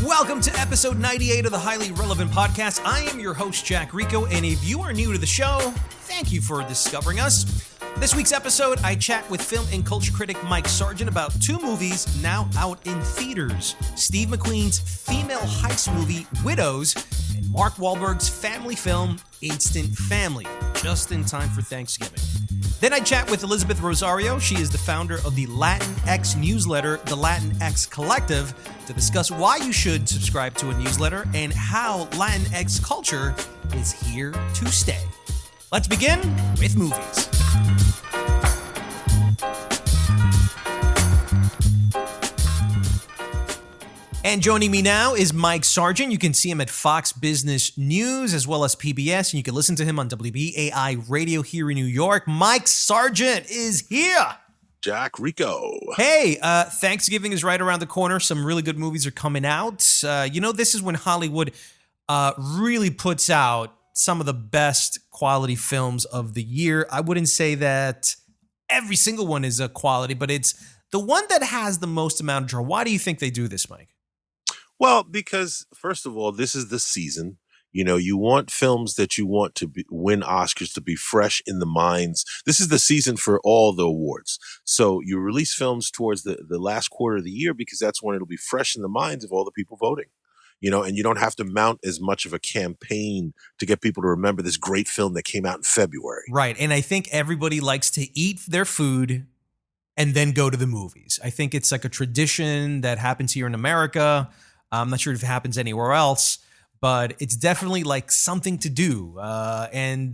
Welcome to episode 98 of the Highly Relevant Podcast. I am your host, Jack Rico, and if you are new to the show, thank you for discovering us. This week's episode, I chat with film and culture critic Mike Sargent about two movies now out in theaters. Steve McQueen's female heist movie, Widows, and Mark Wahlberg's family film, Instant Family, just in time for Thanksgiving. Then I chat with Elisabeth Rosario. She is the founder of the Latinx newsletter, the Latinx Collective, to discuss why you should subscribe to a newsletter and how Latinx culture is here to stay. Let's begin with movies. And joining me now is Mike Sargent. You can see him at Fox Business News as well as PBS, and you can listen to him on WBAI Radio here in New York. Mike Sargent is here. Jack Rico. Hey, Thanksgiving is right around the corner. Some really good movies are coming out. This is when Hollywood really puts out some of the best quality films of the year. I wouldn't say that every single one is a quality, but it's the one that has the most amount of draw. Why do you think they do this, Mike? Well, because first of all, this is the season. You know, you want films that you want to win Oscars to be fresh in the minds. This is the season for all the awards. So you release films towards the last quarter of the year because that's when it'll be fresh in the minds of all the people voting. You know, and you don't have to mount as much of a campaign to get people to remember this great film that came out in February. Right. And I think everybody likes to eat their food and then go to the movies. I think it's like a tradition that happens here in America. I'm not sure if it happens anywhere else, but it's definitely like something to do. And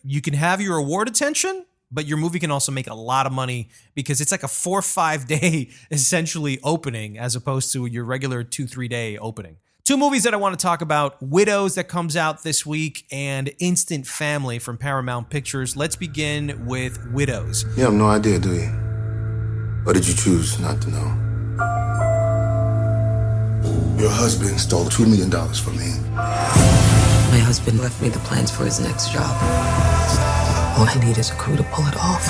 you can have your award attention, but your movie can also make a lot of money because it's like a 4 or 5 day essentially opening as opposed to your regular 2-3 day opening. Two movies that I want to talk about: Widows, that comes out this week, and Instant Family from Paramount Pictures. Let's begin with Widows. You have no idea, do you? Or did you choose not to know? Your husband stole $2 million from me. My husband left me the plans for his next job. All I need is a crew to pull it off.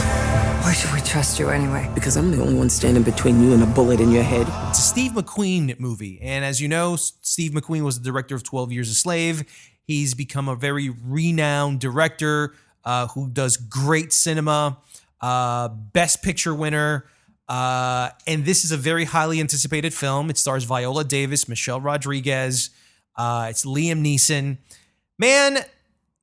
Why should we trust you anyway? Because I'm the only one standing between you and a bullet in your head. It's a Steve McQueen movie. And as you know, Steve McQueen was the director of 12 Years a Slave. He's become a very renowned director who does great cinema, Best Picture winner. And this is a very highly anticipated film. It stars Viola Davis, Michelle Rodriguez. It's Liam Neeson. Man,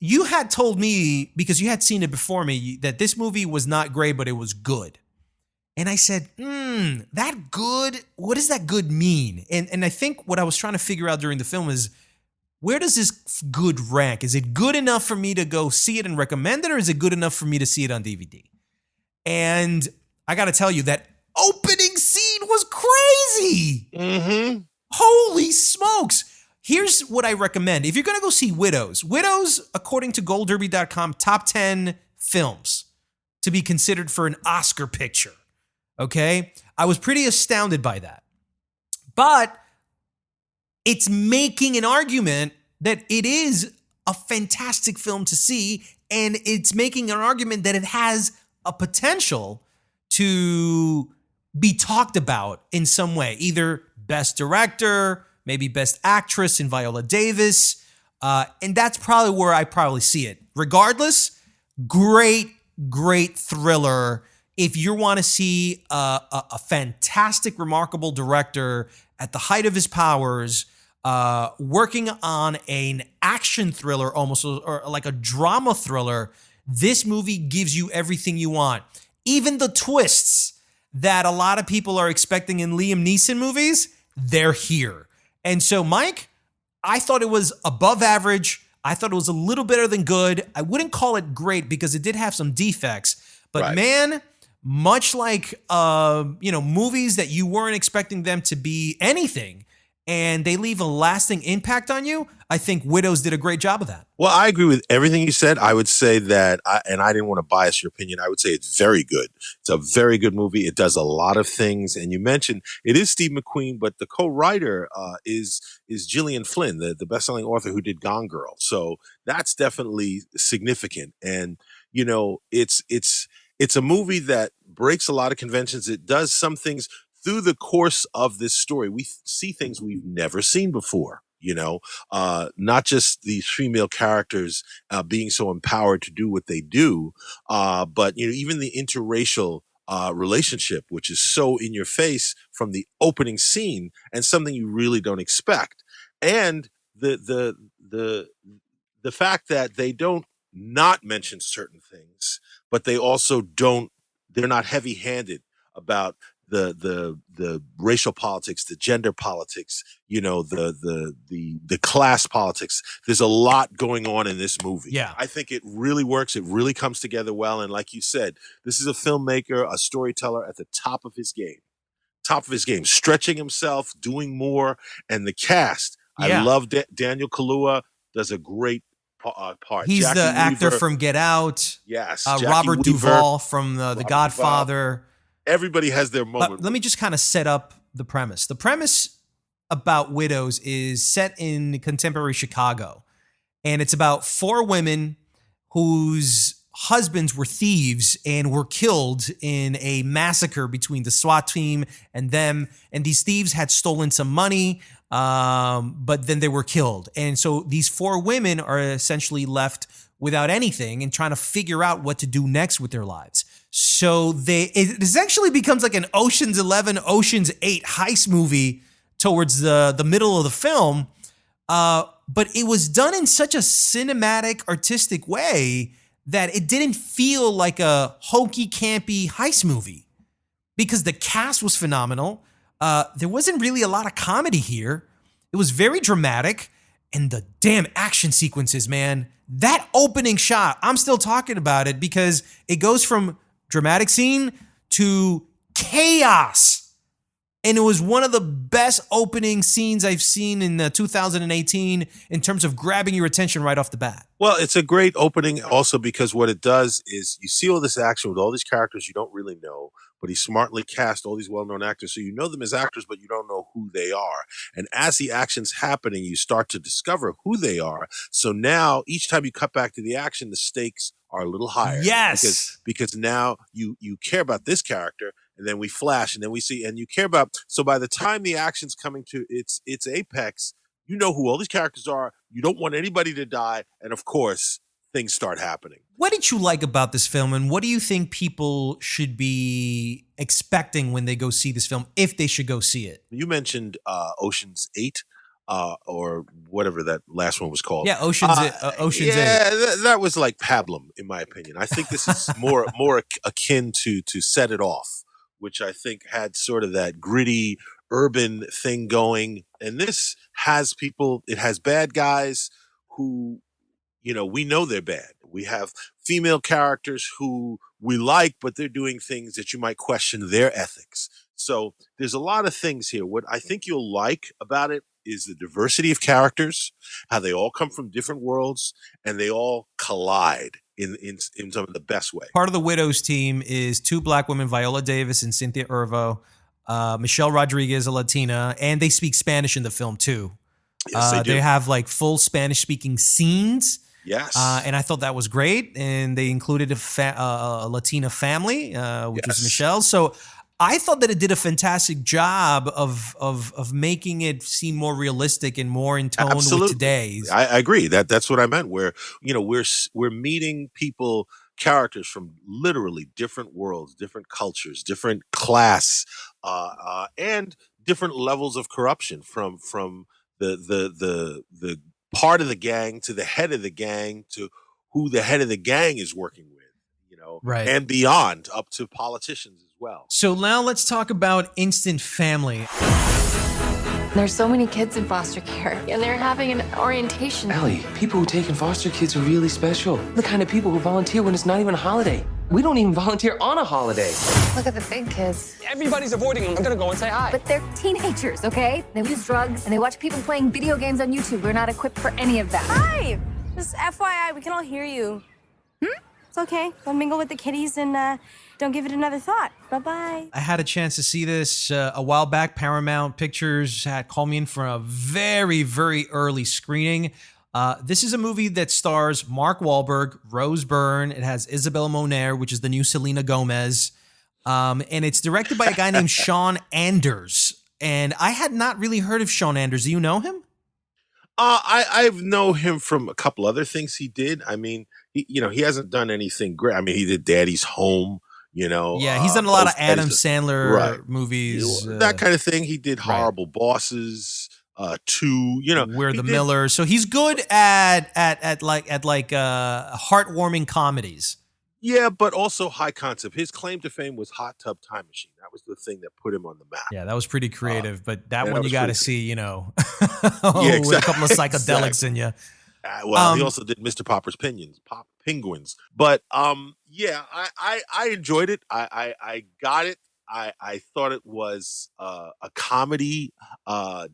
you had told me, because you had seen it before me, that this movie was not great, but it was good. And I said, that good? What does that good mean? And I think what I was trying to figure out during the film is, where does this good rank? Is it good enough for me to go see it and recommend it, or is it good enough for me to see it on DVD? And I got to tell you, that opening scene was crazy. Mm-hmm. Holy smokes. Here's what I recommend. If you're going to go see Widows, according to GoldDerby.com, top 10 films to be considered for an Oscar picture. Okay? I was pretty astounded by that. But it's making an argument that it is a fantastic film to see, and it's making an argument that it has a potential to be talked about in some way, either Best Director, maybe Best Actress in Viola Davis, and that's probably where I probably see it. Regardless, great thriller. If you want to see a fantastic, remarkable director at the height of his powers, working on an action thriller almost, or like a drama thriller, this movie gives you everything you want. Even the twists that a lot of people are expecting in Liam Neeson movies, they're here. And so, Mike, I thought it was above average. I thought it was a little better than good. I wouldn't call it great because it did have some defects. But Right. Man, much like movies that you weren't expecting them to be anything, and they leave a lasting impact on you, I think Widows did a great job of that. Well, I agree with everything you said. I would say that, and I didn't want to bias your opinion, I would say it's very good. It's a very good movie. It does a lot of things. And you mentioned it is Steve McQueen, but the co-writer is Gillian Flynn, the best-selling author who did Gone Girl. So that's definitely significant. And, you know, it's a movie that breaks a lot of conventions. It does some things through the course of this story. We see things we've never seen before. Not just these female characters being so empowered to do what they do, but even the interracial relationship, which is so in your face from the opening scene and something you really don't expect, and the fact that they don't not mention certain things, but they also don't. They're not heavy-handed about the racial politics, the gender politics, the class politics. There's a lot going on in this movie. Yeah. I think it really works. It really comes together well. And like you said, this is a filmmaker, a storyteller at the top of his game, stretching himself, doing more. And the cast, Yeah. I love Daniel Kaluuya, does a great part. He's Jackie the actor Weaver, from Get Out. yes. Robert Jackie Weaver, Duvall from The Robert Godfather. Everybody has their moment. Let me just kind of set up the premise. The premise about Widows is set in contemporary Chicago, and it's about 4 women whose husbands were thieves and were killed in a massacre between the SWAT team and them. And these thieves had stolen some money, but then they were killed. And so these 4 women are essentially left without anything and trying to figure out what to do next with their lives. So it essentially becomes like an Ocean's 11, Ocean's 8 heist movie towards the middle of the film. But it was done in such a cinematic, artistic way that it didn't feel like a hokey, campy heist movie because the cast was phenomenal. There wasn't really a lot of comedy here. It was very dramatic. And the damn action sequences, man. That opening shot, I'm still talking about it because it goes from dramatic scene to chaos. And it was one of the best opening scenes I've seen in 2018 in terms of grabbing your attention right off the bat. Well, it's a great opening also because what it does is you see all this action with all these characters you don't really know, but he smartly cast all these well-known actors. So you know them as actors, but you don't know who they are. And as the action's happening, you start to discover who they are. So now each time you cut back to the action, the stakes are a little higher. Yes. Because now you care about this character, and then we flash, and then we see, and you care about. So by the time the action's coming to its apex, you know who all these characters are. You don't want anybody to die, and of course, things start happening. What did you like about this film, and what do you think people should be expecting when they go see this film, if they should go see it? You mentioned Ocean's 8. Or whatever that last one was called. Yeah, Ocean's 8. Yeah, that was like pablum, in my opinion. I think this is more akin to Set It Off, which I think had sort of that gritty urban thing going. And this has people, it has bad guys who, we know they're bad. We have female characters who we like, but they're doing things that you might question their ethics. So there's a lot of things here. What I think you'll like about it is the diversity of characters, how they all come from different worlds, and they all collide in some of the best way. Part of the Widows team is 2 Black women, Viola Davis and Cynthia Erivo, Michelle Rodriguez, a Latina, and they speak Spanish in the film too. Yes, they do. They have like full Spanish-speaking scenes. Yes. And I thought that was great. And they included a Latina family, which was Michelle. So I thought that it did a fantastic job of making it seem more realistic and more in tone with today's. I agree. That's what I meant. Where we're meeting characters from literally different worlds, different cultures, different class, and different levels of corruption. From the part of the gang to the head of the gang to who the head of the gang is working with. Right. And beyond, up to politicians as well. So now let's talk about Instant Family. There's so many kids in foster care, and they're having an orientation. Ellie, people who take in foster kids are really special. The kind of people who volunteer when it's not even a holiday. We don't even volunteer on a holiday. Look at the big kids. Everybody's avoiding them. I'm gonna go and say hi. But they're teenagers, okay? They use drugs, and they watch people playing video games on YouTube. We're not equipped for any of that. Hi! Just FYI, we can all hear you. It's okay. Go mingle with the kitties and don't give it another thought. Bye-bye. I had a chance to see this a while back. Paramount Pictures had called me in for a very, very early screening. This is a movie that stars Mark Wahlberg, Rose Byrne. It has Isabel Moner, which is the new Selena Gomez. And it's directed by a guy named Sean Anders. And I had not really heard of Sean Anders. Do you know him? I know him from a couple other things he did. I mean, he hasn't done anything great. I mean, he did Daddy's Home, Yeah, he's done a lot of Adam Sandler right. movies. That kind of thing. He did Horrible Bosses, 2, We're the Millers. So he's good at heartwarming comedies. Yeah, but also high concept. His claim to fame was Hot Tub Time Machine. That was the thing that put him on the map. Yeah, that was pretty creative. But that yeah, one that you got to was see, yeah, with a couple of psychedelics in you. Well, he also did Mr. Popper's Penguins. But yeah, I enjoyed it. I got it. I thought it was a comedy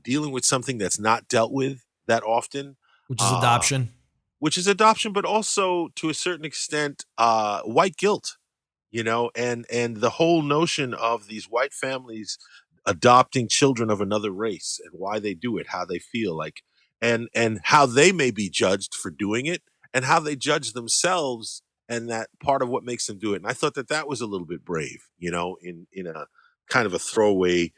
dealing with something that's not dealt with that often, which is adoption. But also to a certain extent, white guilt, and the whole notion of these white families adopting children of another race and why they do it, how they feel like, and how they may be judged for doing it and how they judge themselves and that part of what makes them do it. And I thought that was a little bit brave, in a kind of a throwaway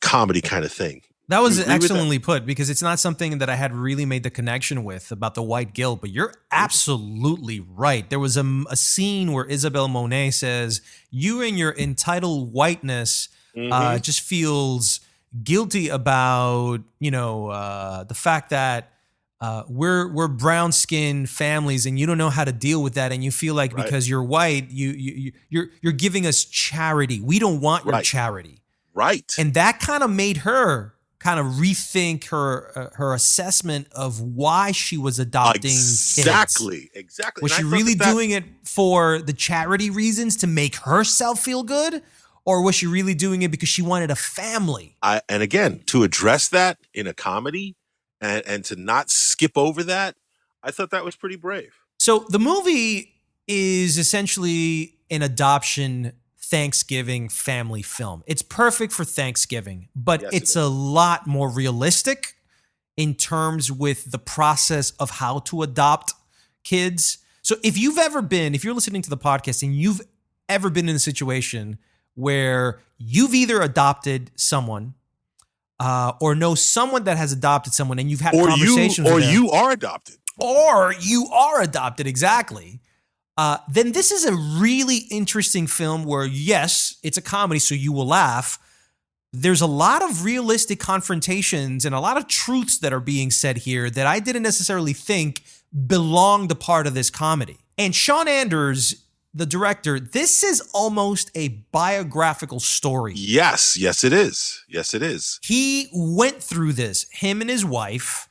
comedy kind of thing. That was excellently put, because it's not something that I had really made the connection with about the white guilt, but you're absolutely right. There was a scene where Isabel Monet says, you and your entitled whiteness just feels guilty about, the fact that we're brown skinned families and you don't know how to deal with that. And you feel like because you're white, you're giving us charity. We don't want your charity. Right. And that kind of made her kind of rethink her assessment of why she was adopting kids. Exactly. Was she really doing it for the charity reasons to make herself feel good? Or was she really doing it because she wanted a family? And again, to address that in a comedy and to not skip over that, I thought that was pretty brave. So the movie is essentially an adoption Thanksgiving family film. It's perfect for Thanksgiving, but it's a lot more realistic in terms with the process of how to adopt kids. So if you're listening to the podcast and you've ever been in a situation where you've either adopted someone or know someone that has adopted someone and you've had conversations with them, you are adopted, exactly. Then this is a really interesting film where, yes, it's a comedy, so you will laugh. There's a lot of realistic confrontations and a lot of truths that are being said here that I didn't necessarily think belonged a part of this comedy. And Sean Anders, the director, this is almost a biographical story. Yes, it is. Yes, it is. He went through this, him and his wife,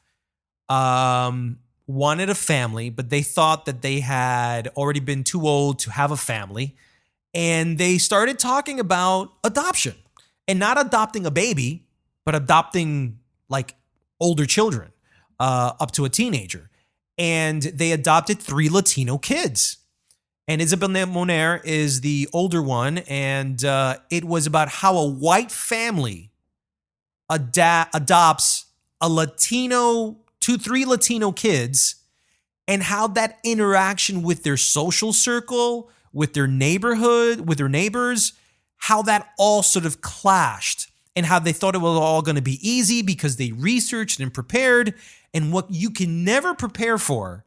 wanted a family, but they thought that they had already been too old to have a family. And they started talking about adoption, and not adopting a baby, but adopting like older children up to a teenager. And they adopted 3 Latino kids. And Isabel Moner is the older one. And it was about how a white family adopts a Latino 3 Latino kids, and how that interaction with their social circle, with their neighborhood, with their neighbors, how that all sort of clashed, and how they thought it was all going to be easy because they researched and prepared. And what you can never prepare for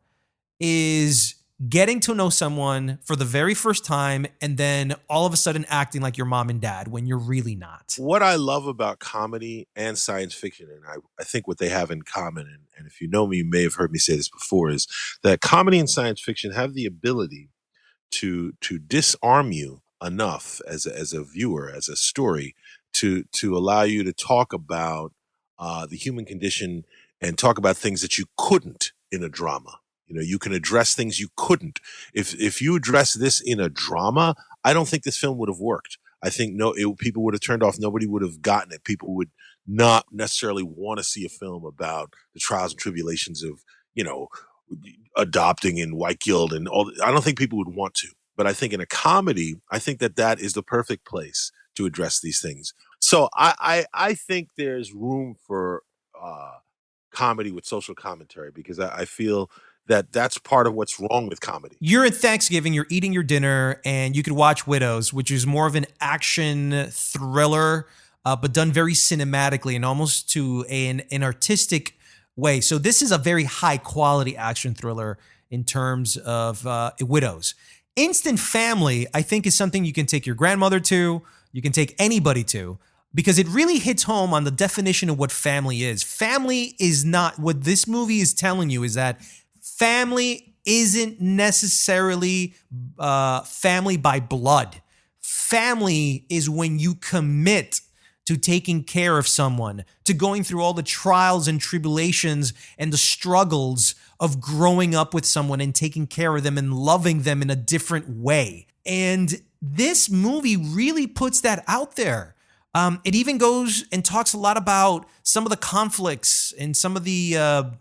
is getting to know someone for the very first time and then all of a sudden acting like your mom and dad when you're really not. What I love about comedy and science fiction, and I think what they have in common, and if you know me, you may have heard me say this before, is that comedy and science fiction have the ability to disarm you enough as a viewer, as a story, to allow you to talk about the human condition and talk about things that you couldn't in a drama. You can address things you couldn't. If you address this in a drama, I don't think this film would have worked. I think people would have turned off. Nobody would have gotten it. People would not necessarily want to see a film about the trials and tribulations of, adopting and white guilt and all. I don't think people would want to. But I think in a comedy, I think that is the perfect place to address these things. So I think there's room for comedy with social commentary, because I feel that's part of what's wrong with comedy. You're at Thanksgiving, you're eating your dinner, and you could watch Widows, which is more of an action thriller, but done very cinematically and almost to an artistic way. So this is a very high quality action thriller in terms of Widows. Instant Family, I think, is something you can take your grandmother to, you can take anybody to, because it really hits home on the definition of what family is. Family is not, what this movie is telling you is that family isn't necessarily family by blood. Family is when you commit to taking care of someone, to going through all the trials and tribulations and the struggles of growing up with someone and taking care of them and loving them in a different way. And this movie really puts that out there. It even goes and talks a lot about some of the conflicts and some of the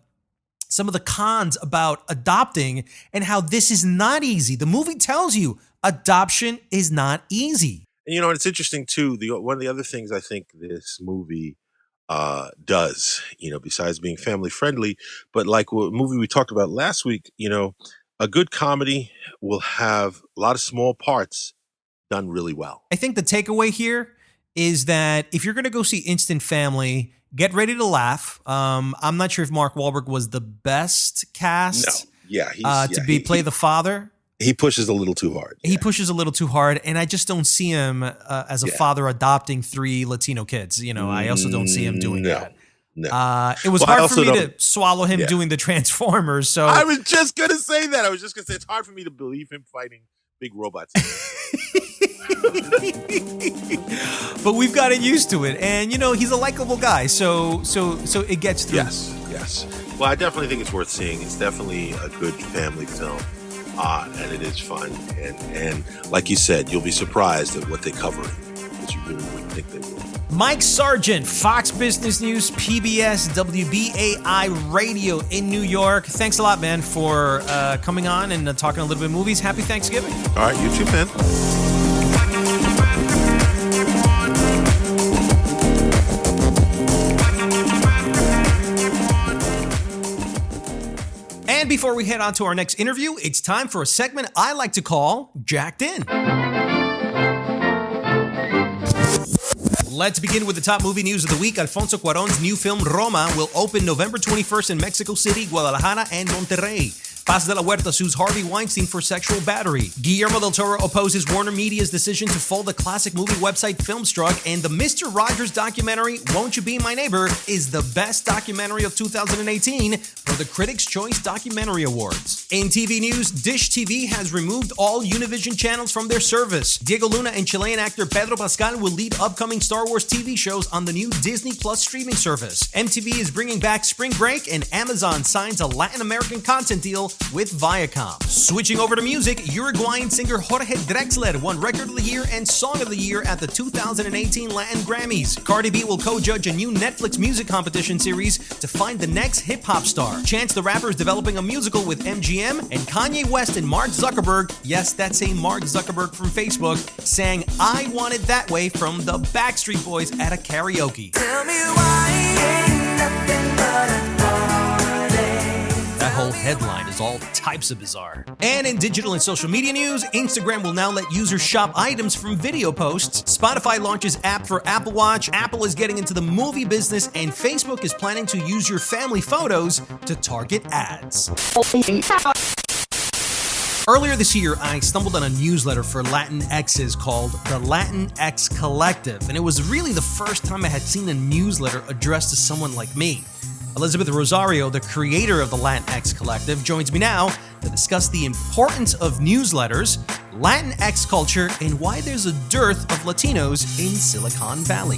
cons about adopting and how this is not easy. The movie tells you adoption is not easy. And, you know, it's interesting, too. One of the other things I think this movie does, you know, besides being family friendly, but like a movie we talked about last week, you know, a good comedy will have a lot of small parts done really well. I think the takeaway here is that if you're going to go see Instant Family, get ready to laugh. I'm not sure if Mark Wahlberg was the best cast play the father. He pushes a little too hard. He pushes a little too hard, and I just don't see him as a father adopting 3 Latino kids. You know, I also don't see him doing that. No. It was hard for me to swallow him doing the Transformers. So I was just going to say that. I was just going to say it's hard for me to believe him fighting big robots. But we've gotten used to it, and you know he's a likable guy, so it gets through. Yes. Well, I definitely think it's worth seeing. It's definitely a good family film, and it is fun. And like you said, you'll be surprised at what they cover, because you really wouldn't think they would. Mike Sargent, Fox Business News, PBS, WBAI Radio in New York. Thanks a lot, man, for coming on and talking a little bit of movies. Happy Thanksgiving. All right, you too, man. And before we head on to our next interview, it's time for a segment I like to call Jacked In. Let's begin with the top movie news of the week. Alfonso Cuarón's new film Roma will open November 21st in Mexico City, Guadalajara, and Monterrey. Paz de la Huerta sues Harvey Weinstein for sexual battery. Guillermo del Toro opposes Warner Media's decision to fold the classic movie website Filmstruck, and the Mr. Rogers documentary, Won't You Be My Neighbor, is the best documentary of 2018 for the Critics' Choice Documentary Awards. In TV news, Dish TV has removed all Univision channels from their service. Diego Luna and Chilean actor Pedro Pascal will lead upcoming Star Wars TV shows on the new Disney Plus streaming service. MTV is bringing back Spring Break, and Amazon signs a Latin American content deal with Viacom. Switching over to music, Uruguayan singer Jorge Drexler won Record of the Year and Song of the Year at the 2018 Latin Grammys. Cardi B will co-judge a new Netflix music competition series to find the next hip-hop star. Chance the Rapper is developing a musical with MGM, and Kanye West and Mark Zuckerberg, yes, that same Mark Zuckerberg from Facebook, sang I Want It That Way from the Backstreet Boys at a karaoke. Tell me why ain't nothing but a That whole headline is all types of bizarre. And in digital and social media news, Instagram will now let users shop items from video posts. Spotify launches app for Apple Watch. Apple is getting into the movie business, and Facebook is planning to use your family photos to target ads. Earlier this year, I stumbled on a newsletter for Latinx's called the Latinx Collective, and it was really the first time I had seen a newsletter addressed to someone like me. Elisabeth Rosario, the creator of the Latinx Collective, joins me now to discuss the importance of newsletters, Latinx culture, and why there's a dearth of Latinos in Silicon Valley.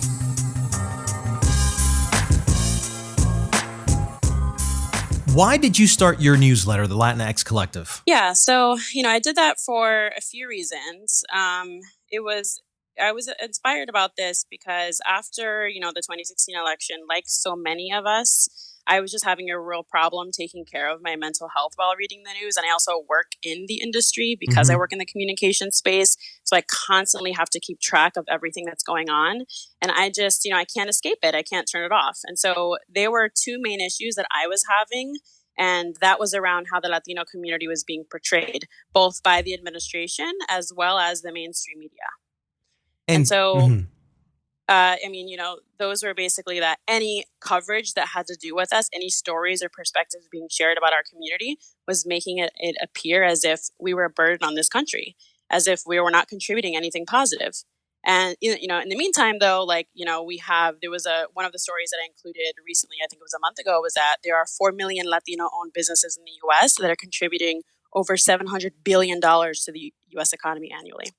Why did you start your newsletter, the Latinx Collective? Yeah, so, I did that for a few reasons. I was inspired about this because after, the 2016 election, like so many of us, I was just having a real problem taking care of my mental health while reading the news. And I also work in the industry because I work in the communication space. So I constantly have to keep track of everything that's going on. And I just, I can't escape it. I can't turn it off. And so there were two main issues that I was having. And that was around how the Latino community was being portrayed, both by the administration as well as the mainstream media. And so, I mean, you know, those were basically that any coverage that had to do with us, any stories or perspectives being shared about our community was making it appear as if we were a burden on this country, as if we were not contributing anything positive. And, you know, in the meantime, though, like, you know, there was one of the stories that I included recently, I think it was a month ago, was that there are 4 million Latino-owned businesses in the U.S. that are contributing over $700 billion to the U.S. economy annually.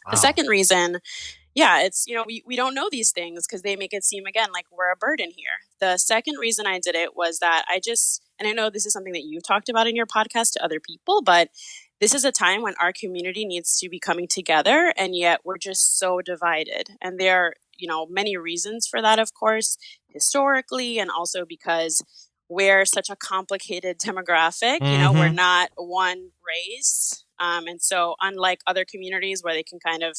Wow. The second reason, it's, you know, we don't know these things because they make it seem, again, like we're a burden here. The second reason I did it was that and I know this is something that you've talked about in your podcast to other people, but this is a time when our community needs to be coming together, and yet we're just so divided. And there are, you know, many reasons for that, of course, historically, and also because we're such a complicated demographic. You know, we're not one race. And so unlike other communities where they can kind of,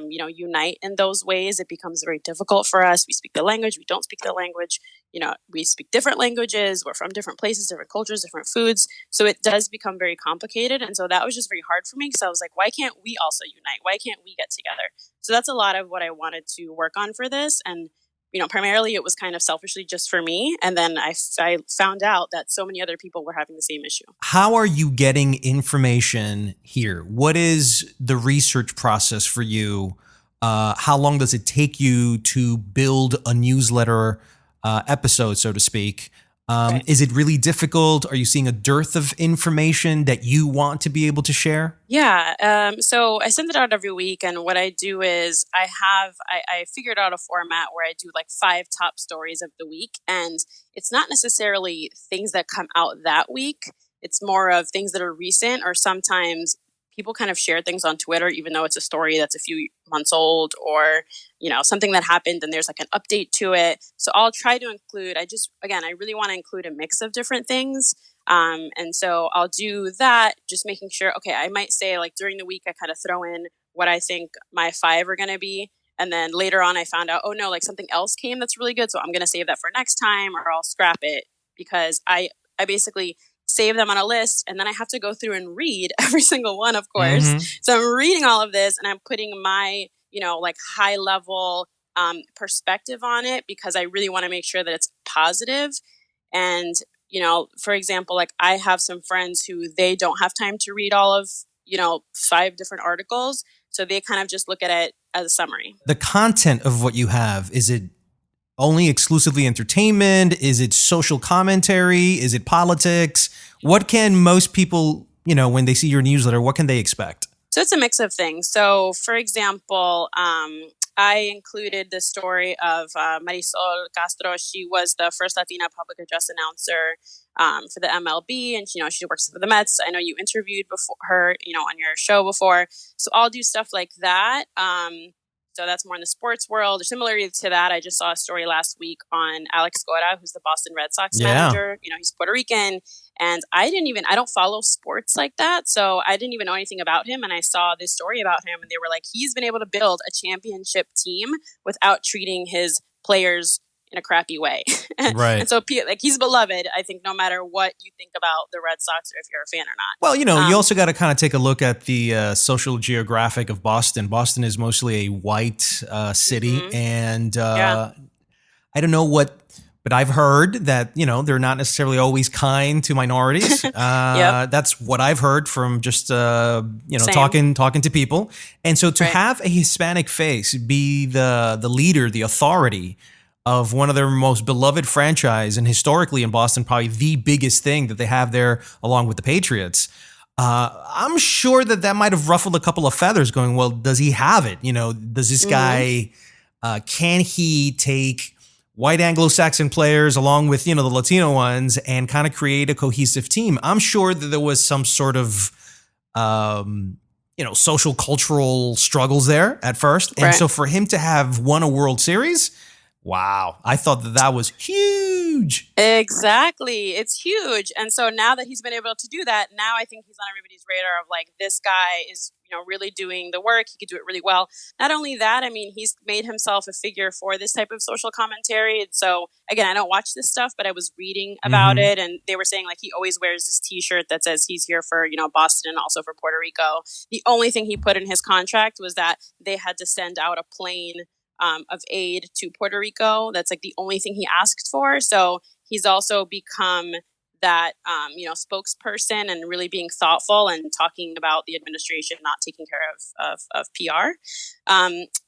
you know, unite in those ways, it becomes very difficult for us. We speak the language, we don't speak the language. You know, we speak different languages, we're from different places, different cultures, different foods. So it does become very complicated. And so that was just very hard for me because I was like, why can't we also unite? Why can't we get together? So that's a lot of what I wanted to work on for this. And, you know, primarily it was kind of selfishly just for me. And then I found out that so many other people were having the same issue. How are you getting information here? What is the research process for you? How long does it take you to build a newsletter episode, so to speak? Right. Is it really difficult? Are you seeing a dearth of information that you want to be able to share? Yeah. So I send it out every week. And what I do is I figured out a format where I do like 5 top stories of the week. And it's not necessarily things that come out that week. It's more of things that are recent, or sometimes people kind of share things on Twitter, even though it's a story that's a few months old, or, you know, something that happened and there's like an update to it. So I'll try to include, I really want to include a mix of different things. And so I'll do that, just making sure, okay, I might say like during the week, I kind of throw in what I think my 5 are going to be. And then later on, I found out, oh no, like something else came that's really good. So I'm going to save that for next time, or I'll scrap it, because I basically save them on a list, and then I have to go through and read every single one, of course. So I'm reading all of this and I'm putting my, you know, like high level perspective on it, because I really want to make sure that it's positive. And, you know, for example, like I have some friends who they don't have time to read all of, you know, 5 different articles. So they kind of just look at it as a summary. The content of what you have, is it only exclusively entertainment? Is it social commentary? Is it politics? What can most people, you know, when they see your newsletter, what can they expect? So it's a mix of things. So for example, I included the story of Marisol Castro. She was the first Latina public address announcer for the MLB, and you know, she works for the Mets. I know you interviewed her, you know, on your show before. So I'll do stuff like that. So that's more in the sports world. Similarly to that, I just saw a story last week on Alex Cora, who's the Boston Red Sox manager. You know, he's Puerto Rican. And I don't follow sports like that. So I didn't even know anything about him. And I saw this story about him, and they were like, he's been able to build a championship team without treating his players in a crappy way. Right. And so like he's beloved, I think, no matter what you think about the Red Sox, or if you're a fan or not. Well, you know, you also got to kind of take a look at the social geographic of Boston. Boston is mostly a white city. And I don't know but I've heard that, you know, they're not necessarily always kind to minorities. That's what I've heard from just, you know, talking to people. And so to have a Hispanic face be the leader, the authority of one of their most beloved franchise, and historically in Boston, probably the biggest thing that they have there, along with the Patriots. I'm sure that might have ruffled a couple of feathers, going, well, does he have it? You know, does this guy, can he take white Anglo-Saxon players along with, you know, the Latino ones and kind of create a cohesive team? I'm sure that there was some sort of, you know, social cultural struggles there at first. And so for him to have won a World Series, Wow. I thought that was huge. Exactly. It's huge. And so now that he's been able to do that, now I think he's on everybody's radar of like, this guy is, really doing the work. He could do it really well. Not only that, I mean, he's made himself a figure for this type of social commentary. And so again, I don't watch this stuff, but I was reading about it, and they were saying like he always wears this T-shirt that says he's here for, Boston and also for Puerto Rico. The only thing he put in his contract was that they had to send out a plane of aid to Puerto Rico. That's like the only thing he asked for. So he's also become that, spokesperson and really being thoughtful and talking about the administration not taking care of PR.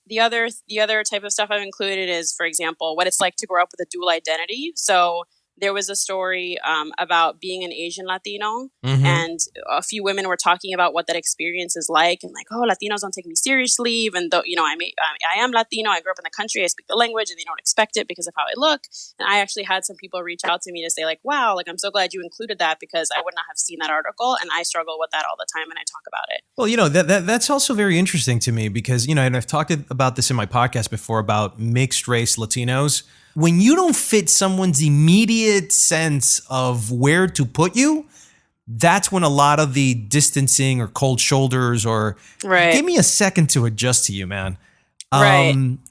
The other type of stuff I've included is, for example, what it's like to grow up with a dual identity. So there was a story about being an Asian Latino, and a few women were talking about what that experience is like, and like, oh, Latinos don't take me seriously, even though I am Latino, I grew up in the country, I speak the language, and they don't expect it because of how I look. And I actually had some people reach out to me to say like, wow, like I'm so glad you included that because I would not have seen that article, and I struggle with that all the time, and I talk about it. Well, that's also very interesting to me because and I've talked about this in my podcast before about mixed race Latinos. When you don't fit someone's immediate sense of where to put you, that's when a lot of the distancing or cold shoulders or give me a second to adjust to you, man.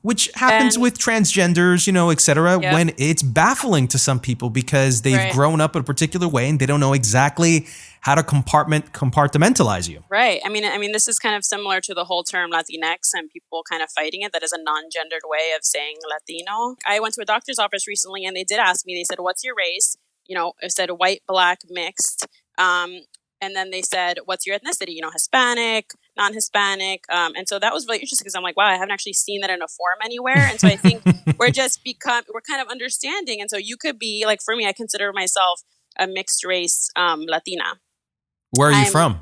Which happens with transgenders, et cetera, when it's baffling to some people because they've grown up in a particular way and they don't know exactly how to compartmentalize you. Right. I mean, this is kind of similar to the whole term Latinx and people kind of fighting it. That is a non-gendered way of saying Latino. I went to a doctor's office recently and they did ask me, they said, what's your race? It said white, black, mixed. And then they said, what's your ethnicity? Hispanic, non-Hispanic. And so that was really interesting because I'm like, wow, I haven't actually seen that in a form anywhere. And so I think we're kind of understanding. And so you could be like, for me, I consider myself a mixed race Latina. Where are you from?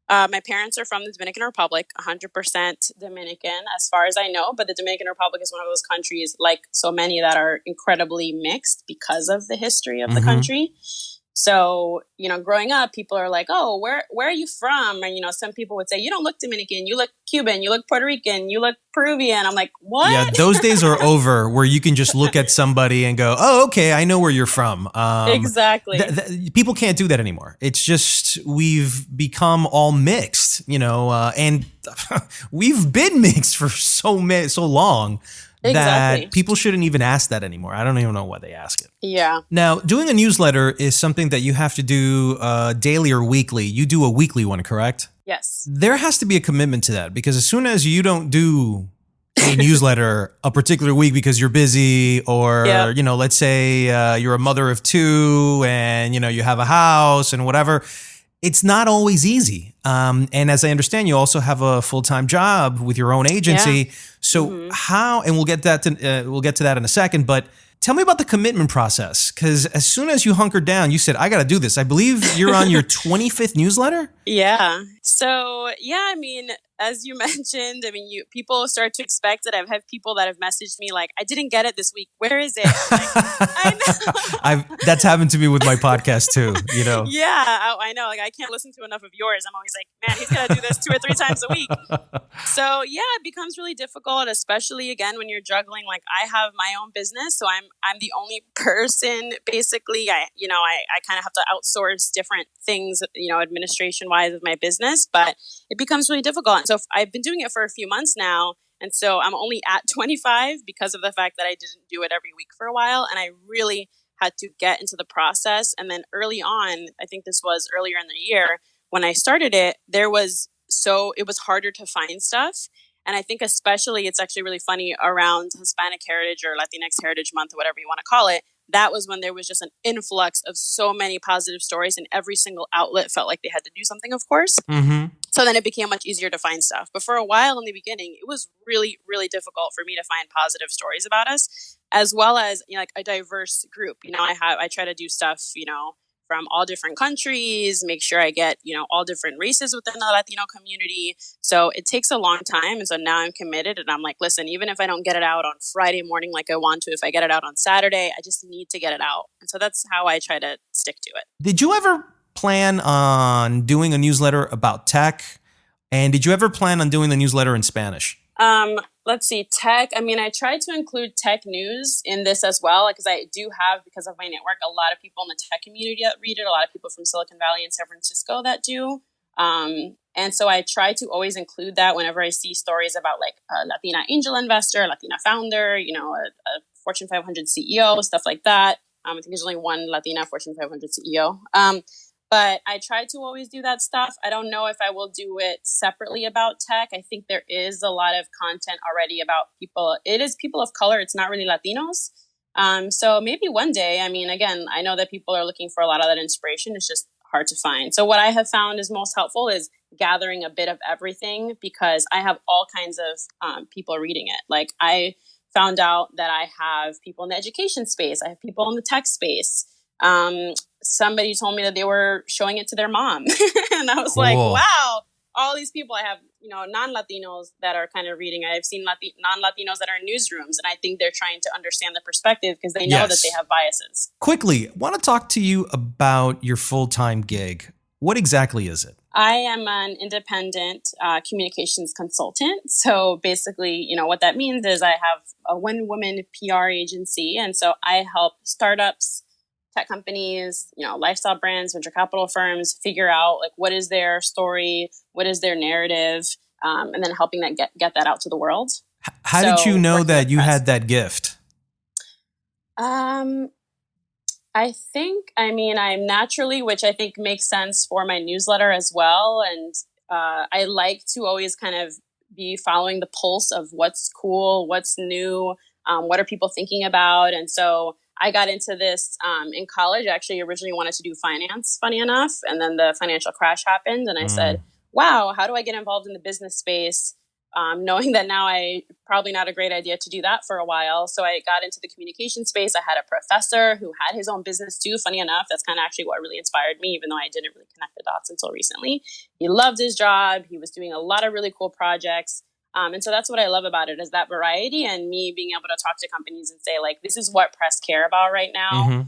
My parents are from the Dominican Republic, 100% Dominican as far as I know. But the Dominican Republic is one of those countries, like so many, that are incredibly mixed because of the history of the country. So, growing up, people are like, oh, where are you from? And, some people would say, you don't look Dominican, you look Cuban, you look Puerto Rican, you look Peruvian. I'm like, what? Yeah, those days are over where you can just look at somebody and go, oh, okay, I know where you're from. Exactly. People can't do that anymore. It's just we've become all mixed, and we've been mixed for so long. Exactly. That people shouldn't even ask that anymore. I don't even know why they ask it. Yeah. Now, doing a newsletter is something that you have to do daily or weekly. You do a weekly one, correct? Yes. There has to be a commitment to that because as soon as you don't do a newsletter a particular week because you're busy or, let's say you're a mother of two and, you have a house and whatever, it's not always easy. And as I understand, you also have a full-time job with your own agency. Yeah. So how, and we'll get to that in a second, but tell me about the commitment process. Because as soon as you hunkered down, you said, I got to do this. I believe you're on your 25th newsletter? Yeah. So, yeah, as you mentioned, people start to expect it. I've had people that have messaged me like, I didn't get it this week. Where is it? I'm like, I know. That's happened to me with my podcast too, Yeah, I know. Like, I can't listen to enough of yours. I'm always like, man, he's got to do this 2 or 3 times a week. So, yeah, it becomes really difficult, especially, again, when you're juggling. Like, I have my own business, so I'm the only person, basically. I kind of have to outsource different things, administration-wise of my business, but it becomes really difficult. And so I've been doing it for a few months now. And so I'm only at 25 because of the fact that I didn't do it every week for a while. And I really had to get into the process. And then early on, I think this was earlier in the year, when I started it, it was harder to find stuff. And I think especially, it's actually really funny around Hispanic Heritage or Latinx Heritage Month or whatever you want to call it. That was when there was just an influx of so many positive stories and every single outlet felt like they had to do something, of course. So then it became much easier to find stuff. But for a while in the beginning, it was really, really difficult for me to find positive stories about us, as well as like a diverse group. I try to do stuff, from all different countries, make sure I get, all different races within the Latino community. So it takes a long time. And so now I'm committed and I'm like, listen, even if I don't get it out on Friday morning like I want to, if I get it out on Saturday, I just need to get it out. And so that's how I try to stick to it. Did you ever plan on doing a newsletter about tech? And did you ever plan on doing the newsletter in Spanish? Let's see, tech. I mean, I tried to include tech news in this as well, because I do have, because of my network, a lot of people in the tech community that read it, a lot of people from Silicon Valley and San Francisco that do. And so I try to always include that whenever I see stories about like a Latina angel investor, Latina founder, you know, a Fortune 500 CEO, stuff like that. I think there's only one Latina Fortune 500 CEO. But I try to always do that stuff. I don't know if I will do it separately about tech. I think there is a lot of content already about people. It is people of color. It's not really Latinos. So maybe one day, I mean, again, I know that people are looking for a lot of that inspiration. It's just hard to find. So what I have found is most helpful is gathering a bit of everything, because I have all kinds of people reading it. Like I found out that I have people in the education space. I have people in the tech space. Somebody told me that they were showing it to their mom. And I was like, wow, all these people. I have, you know, non-Latinos that are kind of reading. I've seen non-Latinos that are in newsrooms. And I think they're trying to understand the perspective because they know that they have biases. Quickly, want to talk to you about your full-time gig. What exactly is it? I am an independent communications consultant. So basically, you know, what that means is I have a one-woman PR agency. And so I help startups, tech companies, you know, lifestyle brands, venture capital firms figure out like what is their story, what is their narrative, and then helping that get that out to the world. How did you know that you had that gift? I think, I mean, I'm naturally, which I think makes sense for my newsletter as well. And I like to always kind of be following the pulse of what's cool, what's new, what are people thinking about. And so I got into this in college. I actually originally wanted to do finance, funny enough. And then the financial crash happened. And I said, wow, how do I get involved in the business space? Knowing that now probably not a great idea to do that for a while. So I got into the communication space. I had a professor who had his own business too. Funny enough, that's kind of actually what really inspired me, even though I didn't really connect the dots until recently. He loved his job. He was doing a lot of really cool projects. And so that's what I love about it, is that variety and me being able to talk to companies and say, like, this is what press care about right now.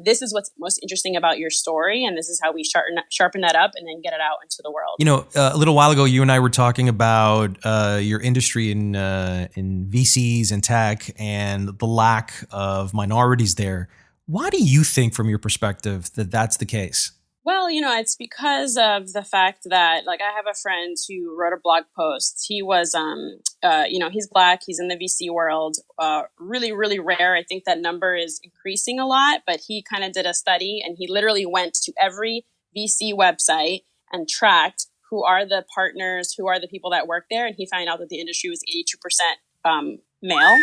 This is what's most interesting about your story. And this is how we sharpen that up and then get it out into the world. You know, a little while ago, you and I were talking about your industry in VCs and tech and the lack of minorities there. Why do you think, from your perspective, that that's the case? Well, you know, it's because of the fact that, like, I have a friend who wrote a blog post. He was, you know, he's Black. He's in the VC world. Really, really rare. I think that number is increasing a lot. But he kind of did a study, and he literally went to every VC website and tracked who are the partners, who are the people that work there. And he found out that the industry was 82% male,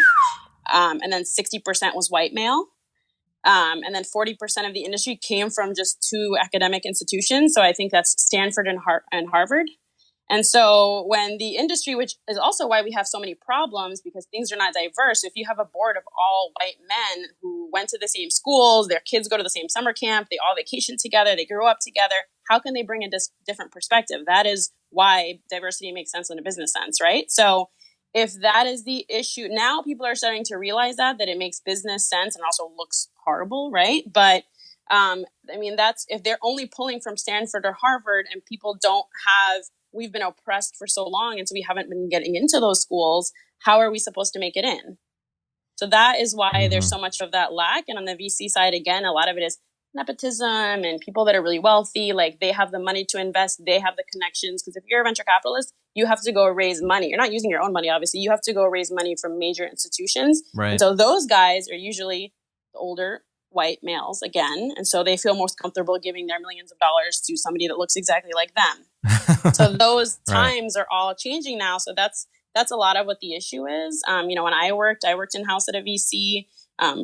and then 60% was white male. And then 40% of the industry came from just two academic institutions. So I think that's Stanford and Harvard. And so when the industry, which is also why we have so many problems, because things are not diverse. If you have a board of all white men who went to the same schools, their kids go to the same summer camp, they all vacation together, they grow up together, how can they bring a different perspective? That is why diversity makes sense in a business sense, right? So if that is the issue, now people are starting to realize that it makes business sense and also looks horrible, right? But I mean, that's if they're only pulling from Stanford or Harvard and people don't have, we've been oppressed for so long and so we haven't been getting into those schools, how are we supposed to make it in? So that is why there's so much of that lack. And on the VC side, again, a lot of it is nepotism and people that are really wealthy, like they have the money to invest, they have the connections. Because if you're a venture capitalist, you have to go raise money. You're not using your own money, obviously. You have to go raise money from major institutions. Right. And so those guys are usually older white males again. And so they feel most comfortable giving their millions of dollars to somebody that looks exactly like them. So those times are all changing now. So that's a lot of what the issue is. You know, when I worked in-house at a VC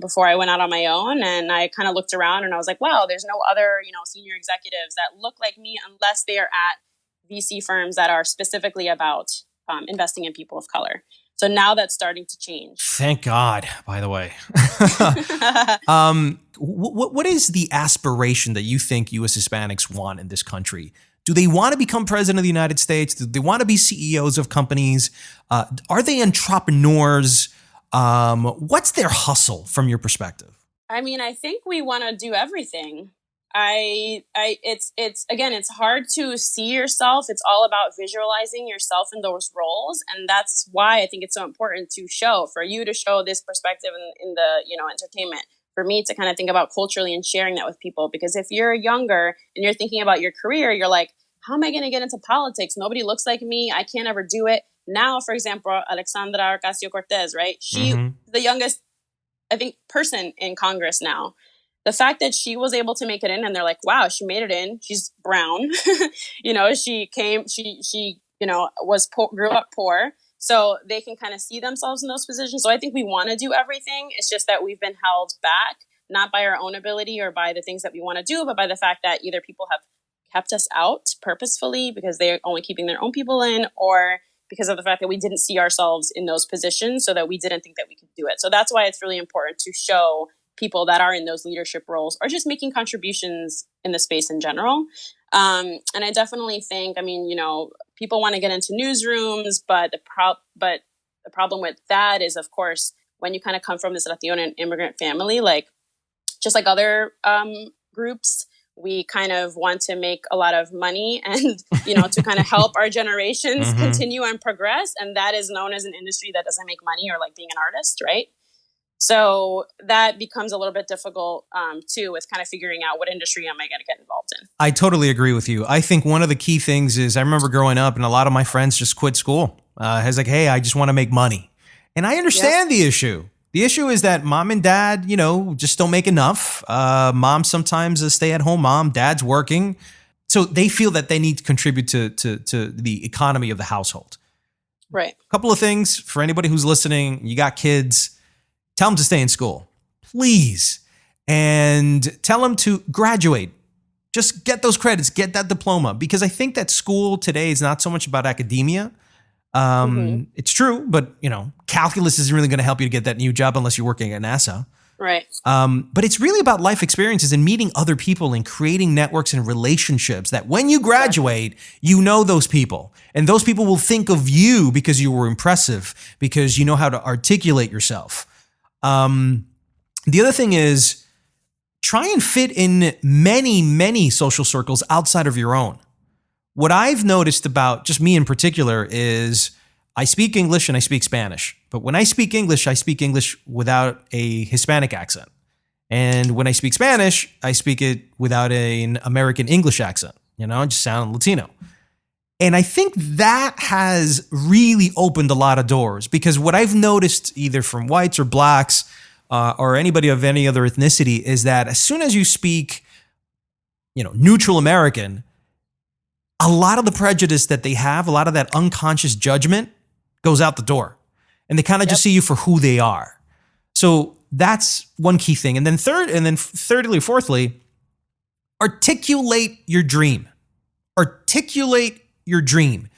before I went out on my own, and I kind of looked around and I was like, wow, there's no other, you know, senior executives that look like me unless they are at VC firms that are specifically about investing in people of color. So now that's starting to change. Thank God, by the way. What is the aspiration that you think U.S. Hispanics want in this country? Do they want to become president of the United States? Do they want to be CEOs of companies? Are they entrepreneurs? What's their hustle from your perspective? I mean, I think we want to do everything. It's again, it's hard to see yourself. It's all about visualizing yourself in those roles. And that's why I think it's so important for you to show this perspective in the, entertainment, for me to kind of think about culturally and sharing that with people. Because if you're younger and you're thinking about your career, you're like, how am I going to get into politics? Nobody looks like me. I can't ever do it. Now, for example, Alexandra Ocasio-Cortez, right? She's the youngest, I think, person in Congress now. The fact that she was able to make it in, and they're like, wow, she made it in. She's brown. She grew up poor. So they can kind of see themselves in those positions. So I think we want to do everything. It's just that we've been held back, not by our own ability or by the things that we want to do, but by the fact that either people have kept us out purposefully because they're only keeping their own people in, or because of the fact that we didn't see ourselves in those positions, so that we didn't think that we could do it. So that's why it's really important to show people that are in those leadership roles or just making contributions in the space in general. And I definitely think, people want to get into newsrooms, but the problem with that is, of course, when you kind of come from this Latino and immigrant family, like just like other groups, we kind of want to make a lot of money and, to kind of help our generations continue and progress. And that is known as an industry that doesn't make money, or like being an artist, right? So that becomes a little bit difficult, too, with kind of figuring out what industry am I going to get involved in. I totally agree with you. I think one of the key things is, I remember growing up and a lot of my friends just quit school. It's like, hey, I just want to make money. And I understand the issue. The issue is that mom and dad, just don't make enough. Mom sometimes a stay-at-home mom, dad's working. So they feel that they need to contribute to the economy of the household. Right. A couple of things for anybody who's listening. You got kids. Tell them to stay in school, please. And tell them to graduate. Just get those credits, get that diploma. Because I think that school today is not so much about academia. It's true, but calculus isn't really going to help you to get that new job unless you're working at NASA. Right. But it's really about life experiences and meeting other people and creating networks and relationships that when you graduate, you know those people. And those people will think of you because you were impressive, because you know how to articulate yourself. The other thing is, try and fit in many, many social circles outside of your own. What I've noticed about just me in particular is I speak English and I speak Spanish. But when I speak English without a Hispanic accent. And when I speak Spanish, I speak it without an American English accent. I just sound Latino. And I think that has really opened a lot of doors, because what I've noticed either from whites or blacks or anybody of any other ethnicity is that as soon as you speak, neutral American, a lot of the prejudice that they have, a lot of that unconscious judgment goes out the door, and they kind of just see you for who they are. So that's one key thing. And then fourthly, articulate your dream. Articulate your dream.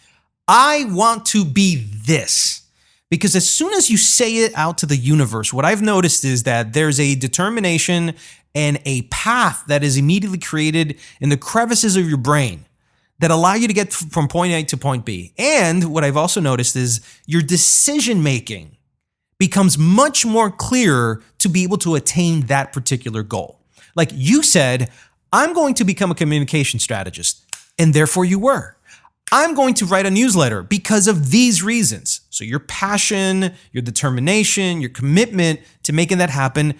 I want to be this. Because as soon as you say it out to the universe, what I've noticed is that there's a determination and a path that is immediately created in the crevices of your brain that allow you to get from point A to point B. And what I've also noticed is your decision making becomes much more clear to be able to attain that particular goal. Like you said, I'm going to become a communication strategist, and therefore you were. I'm going to write a newsletter because of these reasons. So your passion, your determination, your commitment to making that happen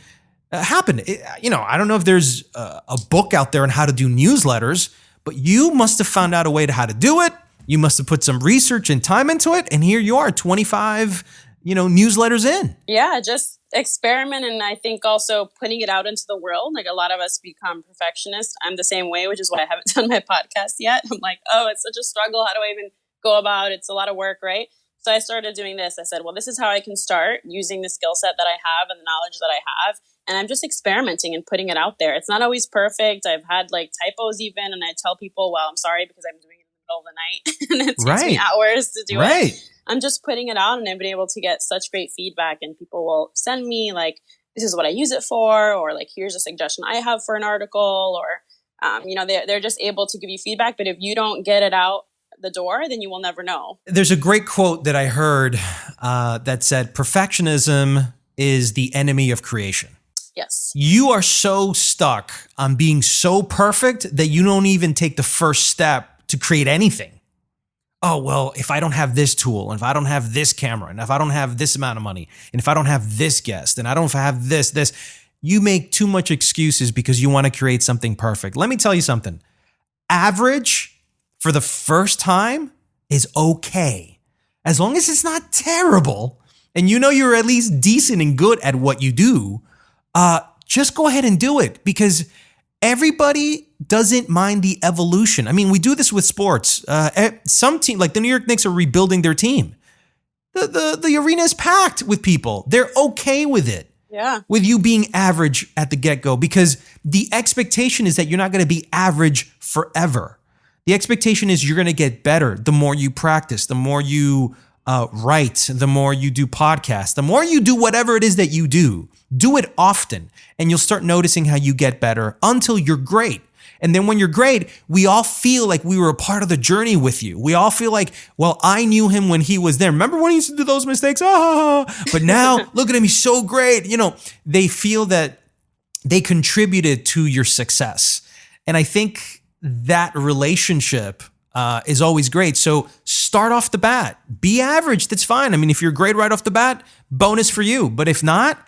happened. I don't know if there's a book out there on how to do newsletters, but you must have found out a way to how to do it. You must have put some research and time into it. And here you are, 25, newsletters in. Yeah, just experiment. And I think also putting it out into the world. Like a lot of us become perfectionists. I'm the same way, which is why I haven't done my podcast yet. I'm like, oh, it's such a struggle. How do I even go about it? It's a lot of work, right? So I started doing this. I said, well, this is how I can start using the skill set that I have and the knowledge that I have. And I'm just experimenting and putting it out there. It's not always perfect. I've had like typos even. And I tell people, well, I'm sorry because I'm doing it in the middle of the night and it takes me hours to do it. I'm just putting it out, and I've been able to get such great feedback, and people will send me like, this is what I use it for, or like, here's a suggestion I have for an article, or, they're just able to give you feedback. But if you don't get it out the door, then you will never know. There's a great quote that I heard that said, perfectionism is the enemy of creation. Yes. You are so stuck on being so perfect that you don't even take the first step to create anything. Oh, well, if I don't have this tool, and if I don't have this camera, and if I don't have this amount of money, and if I don't have this guest, and I don't have this, you make too much excuses because you want to create something perfect. Let me tell you something. Average for the first time is okay. As long as it's not terrible, and you know you're at least decent and good at what you do, just go ahead and do it, because everybody doesn't mind the evolution. I mean, we do this with sports. Some team, like the New York Knicks, are rebuilding their team. The arena is packed with people. They're okay with it. Yeah. With you being average at the get-go, because the expectation is that you're not going to be average forever. The expectation is you're going to get better the more you practice, the more you write, the more you do podcasts, the more you do whatever it is that you do. Do it often, and you'll start noticing how you get better until you're great. And then when you're great, we all feel like we were a part of the journey with you. We all feel like, well, I knew him when he was there. Remember when he used to do those mistakes? But now look at him. He's so great. You know, they feel that they contributed to your success. And I think that relationship is always great. So start off the bat. Be average. That's fine. I mean, if you're great right off the bat, bonus for you. But if not,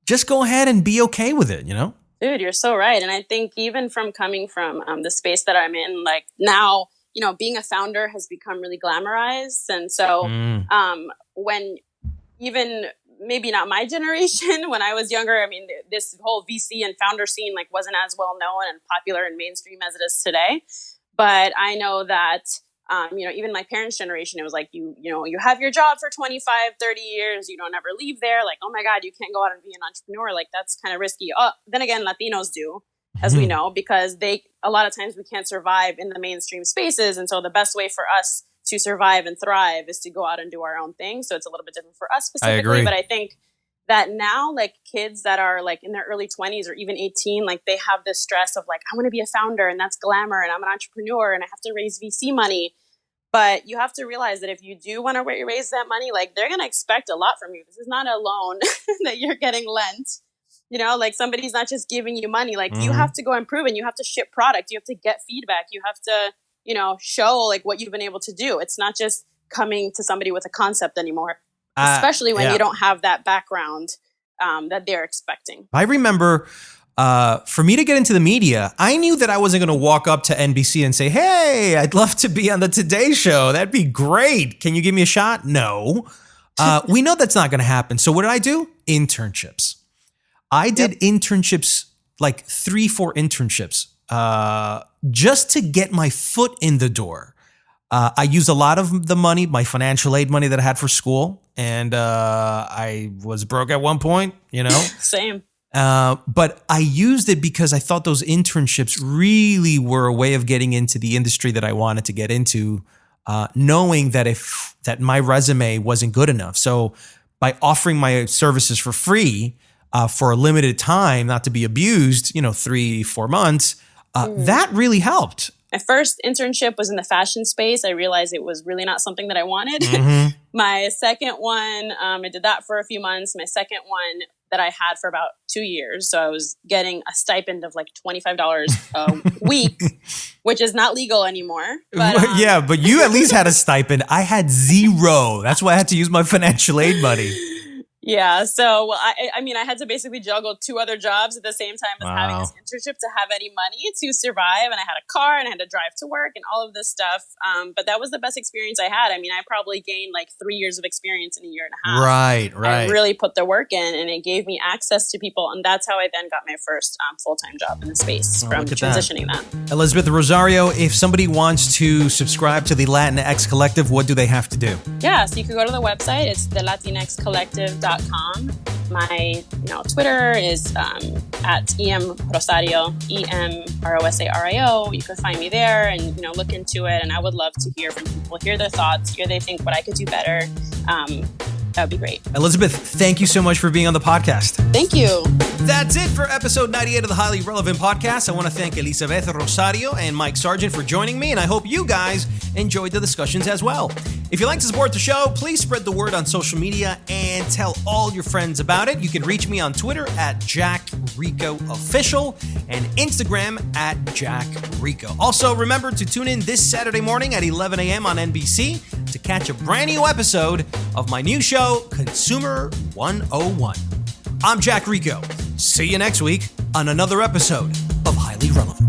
just go ahead and be okay with it, you know? Dude, you're so right. And I think even from coming from the space that I'm in, like now, you know, being a founder has become really glamorized. And so when even maybe not my generation, when I was younger, I mean, this whole VC and founder scene like wasn't as well known and popular and mainstream as it is today. But I know that, you know, even my parents' generation, it was like, you have your job for 25, 30 years. You don't ever leave there. Like, oh my God, you can't go out and be an entrepreneur. Like, that's kind of risky. Then again, Latinos do, as we know, because a lot of times we can't survive in the mainstream spaces. And so the best way for us to survive and thrive is to go out and do our own thing. So it's a little bit different for us specifically. I agree. But I think that now, like kids that are like in their early 20s or even 18, like they have this stress of like, I want to be a founder and that's glamour and I'm an entrepreneur and I have to raise VC money. But you have to realize that if you do want to raise that money, like they're going to expect a lot from you. This is not a loan that you're getting lent. You know, like somebody's not just giving you money. Like you have to go improve and you have to ship product. You have to get feedback. You have to, you know, show like what you've been able to do. It's not just coming to somebody with a concept anymore. Especially when you don't have that background that they're expecting. I remember for me to get into the media, I knew that I wasn't going to walk up to NBC and say, hey, I'd love to be on the Today Show. That'd be great. Can you give me a shot? No. We know that's not going to happen. So what did I do? Internships. I did internships, like 3-4 internships, just to get my foot in the door. I used a lot of the money, my financial aid money that I had for school. And I was broke at one point, you know. Same. But I used it because I thought those internships really were a way of getting into the industry that I wanted to get into, knowing that that my resume wasn't good enough. So by offering my services for free for a limited time, not to be abused, 3-4 months, that really helped. My first internship was in the fashion space. I realized it was really not something that I wanted. My second one, I did that for a few months. My second one that I had for about 2 years. So I was getting a stipend of like $25 a week, which is not legal anymore. But, yeah, but you at least had a stipend. I had zero. That's why I had to use my financial aid money. Yeah. So, I mean, I had to basically juggle 2 other jobs at the same time as having this internship to have any money to survive. And I had a car and I had to drive to work and all of this stuff. But that was the best experience I had. I mean, I probably gained like 3 years of experience in a year and a half. Right. I really put the work in and it gave me access to people. And that's how I then got my first full-time job in the space from transitioning that. Elizabeth Rosario, if somebody wants to subscribe to the Latinx Collective, what do they have to do? Yeah, so you can go to the website. It's the latinxcollective.com. My Twitter is at EM Rosario, EMROSARIO. You can find me there and look into it. And I would love to hear from people, hear their thoughts, hear they think what I could do better. That would be great. Elizabeth, thank you so much for being on the podcast. Thank you. That's it for episode 98 of the Highly Relevant Podcast. I want to thank Elisabeth Rosario and Mike Sargent for joining me, and I hope you guys enjoyed the discussions as well. If you'd like to support the show, please spread the word on social media and tell all your friends about it. You can reach me on Twitter at JackRicoOfficial and Instagram at JackRico. Also, remember to tune in this Saturday morning at 11 a.m. on NBC to catch a brand new episode of my new show, Consumer 101. I'm Jack Rico. See you next week on another episode of Highly Relevant.